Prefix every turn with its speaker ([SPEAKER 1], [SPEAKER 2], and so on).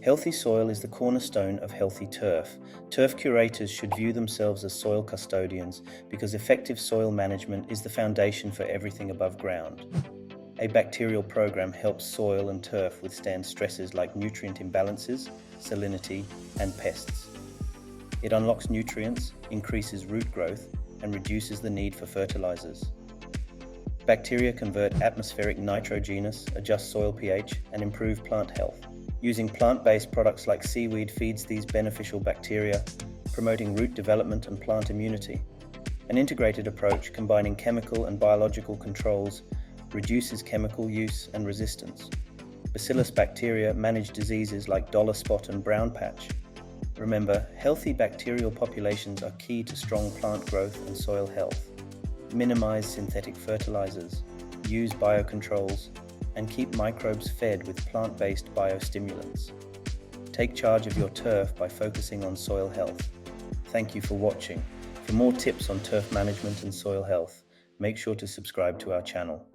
[SPEAKER 1] Healthy soil is the cornerstone of healthy turf. Turf curators should view themselves as soil custodians because effective soil management is the foundation for everything above ground. A bacterial program helps soil and turf withstand stresses like nutrient imbalances, salinity, and pests. It unlocks nutrients, increases root growth, and reduces the need for fertilizers. Bacteria convert atmospheric nitrogenous, adjust soil pH, and improve plant health. Using plant-based products like seaweed feeds these beneficial bacteria, promoting root development and plant immunity. An integrated approach combining chemical and biological controls reduces chemical use and resistance. Bacillus bacteria manage diseases like dollar spot and brown patch. Remember, healthy bacterial populations are key to strong plant growth and soil health. Minimize synthetic fertilizers, use biocontrols, and keep microbes fed with plant-based biostimulants. Take charge of your turf by focusing on soil health. Thank you for watching. For more tips on turf management and soil health, make sure to subscribe to our channel.